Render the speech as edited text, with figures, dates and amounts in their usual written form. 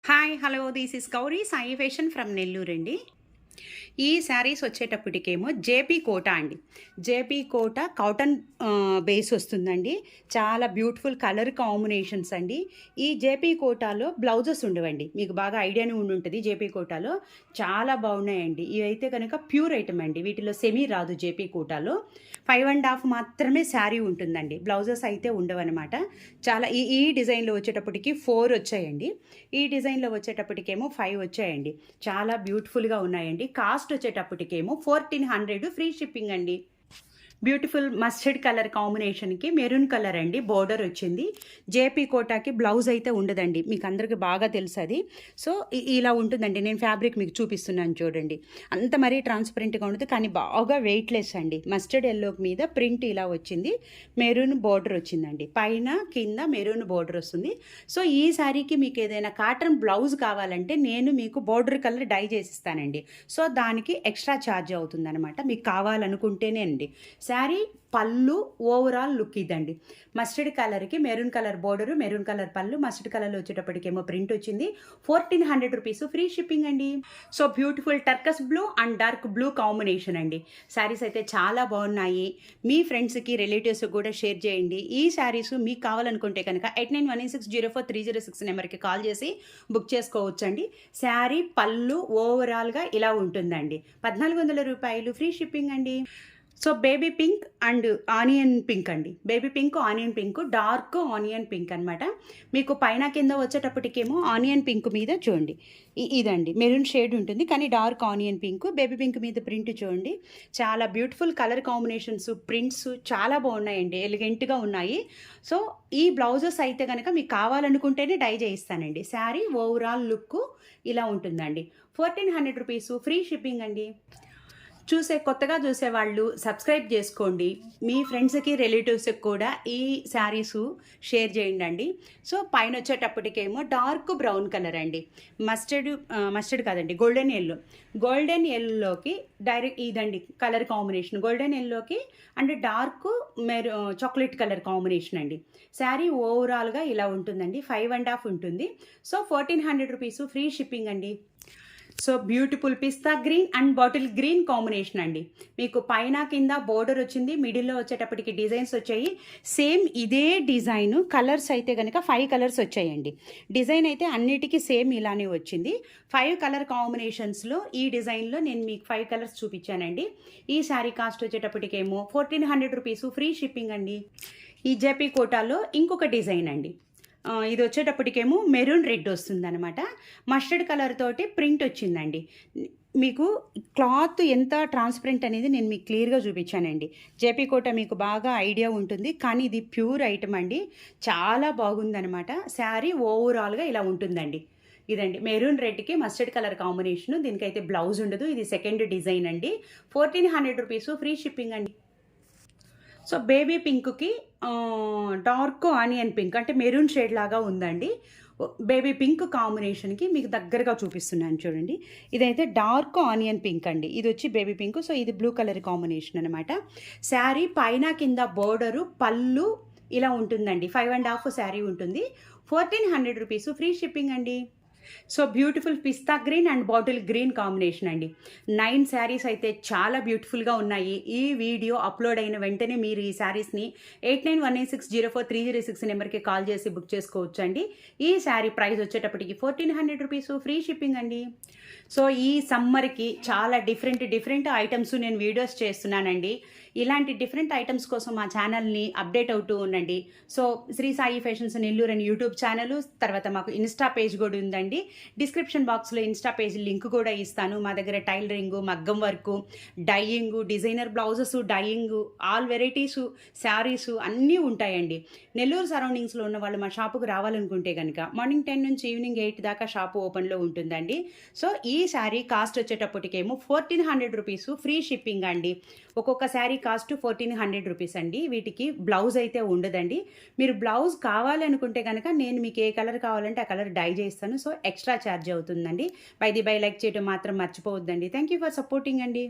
Hi hello this is Gauri Sai fashion from Nellore అండి. ఈ saris వచ్చేటప్పటికేమో JP కోట అండి. జేపీ కోట కాటన్ బేస్ వస్తుందండి. చాలా బ్యూటిఫుల్ కలర్ కాంబినేషన్స్ అండి. ఈ జేపీ కోటాలో బ్లౌజెస్ ఉండవండి. మీకు బాగా ఐడియానే ఉంటుంది. జేపీ కోటాలో చాలా బాగున్నాయండి. ఇవైతే కనుక ప్యూర్ ఐటమ్ అండి. వీటిలో సెమీ రాదు. జేపీ కోటాలో 5.5 మాత్రమే శారీ ఉంటుందండి. బ్లౌజెస్ అయితే ఉండవన్నమాట. చాలా ఈ డిజైన్లో వచ్చేటప్పటికి 4 వచ్చాయండి. ఈ డిజైన్లో వచ్చేటప్పటికేమో 5 వచ్చాయండి. చాలా బ్యూటిఫుల్గా ఉన్నాయండి. కాస్ట్ వచ్చేటప్పటికేమో 1400 ఫ్రీ షిప్పింగ్ అండి. బ్యూటిఫుల్ మస్టర్డ్ కలర్ కాంబినేషన్కి మెరూన్ కలర్ అండి. బోర్డర్ వచ్చింది. జేపీ కోటాకి బ్లౌజ్ అయితే ఉండదండి. మీకు అందరికీ బాగా తెలుసు అది. సో ఇలా ఉంటుందండి. నేను ఫ్యాబ్రిక్ మీకు చూపిస్తున్నాను చూడండి. అంత మరీ ట్రాన్స్పరెంట్గా ఉండదు, కానీ బాగా వెయిట్లెస్ అండి. మస్టర్డ్ ఎల్లో మీద ప్రింట్ ఇలా వచ్చింది. మెరూన్ బోర్డర్ వచ్చిందండి. పైన కింద మెరూన్ బోర్డర్ వస్తుంది. సో ఈ శారీకి మీకు ఏదైనా కాటన్ బ్లౌజ్ కావాలంటే నేను మీకు బోర్డర్ కలర్ డై చేసిస్తానండి. సో దానికి ఎక్స్ట్రా ఛార్జ్ అవుతుంది అనమాట. మీకు కావాలనుకుంటేనే అండి. శారీ పళ్ళు ఓవరాల్ లుక్ ఇదండి. మస్టర్డ్ కలర్కి maroon colour border, maroon colour పళ్ళు, మస్టర్డ్ కలర్లో వచ్చేటప్పటికేమో ప్రింట్ వచ్చింది. 1400 రూపీస్ ఫ్రీ షిప్పింగ్ అండి. So beautiful turquoise blue and dark blue combination అండి. శారీస్ అయితే చాలా బాగున్నాయి. మీ ఫ్రెండ్స్కి రిలేటివ్స్కి కూడా షేర్ చేయండి. ఈ శారీస్ మీకు కావాలనుకుంటే కనుక 8918604306 నెంబర్కి కాల్ చేసి బుక్ చేసుకోవచ్చండి. శారీ పళ్ళు ఓవరాల్గా ఇలా ఉంటుందండి. 1400 రూపాయలు ఫ్రీ షిప్పింగ్ అండి. So baby pink and onion pink అండి. Baby pink, onion pink, dark onion pink అనమాట. మీకు పైన కింద వచ్చేటప్పటికేమో ఆనియన్ పింక్ మీద చూడండి ఇదండి మెరూన్ షేడ్ ఉంటుంది, కానీ dark onion pink. Baby pink మీద ప్రింట్ చూడండి. చాలా బ్యూటిఫుల్ కలర్ కాంబినేషన్స్, ప్రింట్స్ చాలా బాగున్నాయండి. ఎలిగెంట్గా ఉన్నాయి. సో ఈ బ్లౌజెస్ అయితే కనుక మీకు కావాలనుకుంటేనే డై చేయిస్తానండి. శారీ ఓవరాల్ లుక్ ఇలా ఉంటుందండి. 1400 రూపీస్ ఫ్రీ షిప్పింగ్ అండి. కొత్తగా చూసేవాళ్ళు సబ్స్క్రైబ్ చేసుకోండి. మీ ఫ్రెండ్స్కి రిలేటివ్స్కి కూడా ఈ శారీసు షేర్ చేయండి. సో పైన వచ్చేటప్పటికేమో డార్క్ బ్రౌన్ కలర్ అండి. మస్టర్డ్ కాదండి, గోల్డెన్ ఎల్లోకి డైరెక్ట్ ఇదండి కలర్ కాంబినేషన్. గోల్డెన్ ఎల్లోకి and dark chocolate colour combination అండి. శారీ ఓవరాల్గా ఇలా ఉంటుందండి. 5.5 ఉంటుంది. సో 1400 రూపీస్ ఫ్రీ షిప్పింగ్ అండి. So beautiful pista green and bottle green combination అండి. మీకు పైన కింద బోర్డర్ వచ్చింది. మిడిల్లో వచ్చేటప్పటికి డిజైన్స్ వచ్చాయి. సేమ్ ఇదే డిజైన్ కలర్స్ అయితే కనుక 5 కలర్స్ వచ్చాయండి. డిజైన్ అయితే అన్నిటికీ సేమ్ ఇలానే వచ్చింది. 5 కలర్ కాంబినేషన్స్లో ఈ డిజైన్లో నేను మీకు 5 కలర్స్ చూపించానండి. ఈ శారీ కాస్ట్ వచ్చేటప్పటికేమో 1400 రూపీస్ ఫ్రీ షిప్పింగ్ అండి. ఈ జేపీ కోటాలో ఇంకొక డిజైన్ అండి. ఇది వచ్చేటప్పటికేమో మెరూన్ రెడ్ వస్తుంది అనమాట. మస్టర్డ్ కలర్ తోటి ప్రింట్ వచ్చిందండి. మీకు క్లాత్ ఎంత ట్రాన్స్పరెంట్ అనేది నేను మీకు క్లియర్గా చూపించానండి. జేపీ కోట మీకు బాగా ఐడియా ఉంటుంది, కానీ ఇది ప్యూర్ ఐటమ్ అండి. చాలా బాగుందనమాట. శారీ ఓవరాల్గా ఇలా ఉంటుందండి. ఇదండి మెరూన్ రెడ్కి మస్టర్డ్ కలర్ కాంబినేషను. దీనికైతే బ్లౌజ్ ఉండదు. ఇది సెకండ్ డిజైన్ అండి. 1400 రూపీస్ ఫ్రీ షిప్పింగ్ అండి. సో బేబీ పింక్కి డార్క్ ఆనియన్ పింక్ అంటే మెరూన్ షేడ్ లాగా ఉందండి. బేబీ పింక్ కాంబినేషన్కి మీకు దగ్గరగా చూపిస్తున్నాను చూడండి. ఇదైతే డార్క్ ఆనియన్ పింక్ అండి. ఇది వచ్చి బేబీ పింక్. సో ఇది బ్లూ కలర్ కాంబినేషన్ అనమాట. శారీ పైన కింద బోర్డరు, పళ్ళు ఇలా ఉంటుందండి. 5.5 శారీ ఉంటుంది. 1400 రూపీస్ ఫ్రీ షిప్పింగ్ అండి. So beautiful pista green and bottle green combination అండి. 9 శారీస్ అయితే చాలా బ్యూటిఫుల్గా ఉన్నాయి. ఈ వీడియో అప్లోడ్ అయిన వెంటనే మీరు ఈ శారీస్ని 8918604306 నెంబర్కి కాల్ చేసి బుక్ చేసుకోవచ్చు అండి. ఈ శారీ ప్రైస్ వచ్చేటప్పటికి 1400 రూపీస్ ఫ్రీ షిప్పింగ్ అండి. సో ఈ సమ్మర్కి చాలా డిఫరెంట్ ఐటమ్స్ నేను వీడియోస్ చేస్తున్నానండి. ఇలాంటి డిఫరెంట్ ఐటమ్స్ కోసం మా ఛానల్ని అప్డేట్ అవుతూ ఉండండి. సో శ్రీ సాయి ఫ్యాషన్స్ నెల్లూరు అని యూట్యూబ్ ఛానల్, తర్వాత మాకు ఇన్స్టా పేజ్ కూడా ఉందండి. డిస్క్రిప్షన్ బాక్స్లో ఇన్స్టా పేజ్ లింక్ కూడా ఇస్తాను. మా దగ్గర టైలరింగు, మగ్గం work, dyeing, designer blouses, dyeing, all varieties, saris అన్నీ ఉంటాయండి. నెల్లూరు సరౌండింగ్స్లో ఉన్న వాళ్ళు మా షాపుకు రావాలనుకుంటే కనుక మార్నింగ్ 10 నుంచి ఈవినింగ్ 8 దాకా షాపు ఓపెన్లో ఉంటుందండి. సో ఈ శారీ కాస్ట్ వచ్చేటప్పటికేమో 1400 రూపీస్ ఫ్రీ షిప్పింగ్ అండి. ఒక్కొక్క శారీ కాస్ట్ 1400 రూపీస్ అండి. వీటికి బ్లౌజ్ అయితే ఉండదండి. మీరు బ్లౌజ్ కావాలనుకుంటే కనుక నేను మీకు ఏ కలర్ కావాలంటే ఆ కలర్ డై చేస్తాను. సో ఎక్స్ట్రా ఛార్జ్ అవుతుందండి. బై లైక్ చేయడం మాత్రం మర్చిపోవద్దండి. థ్యాంక్ యూ ఫర్ సపోర్టింగ్ అండి.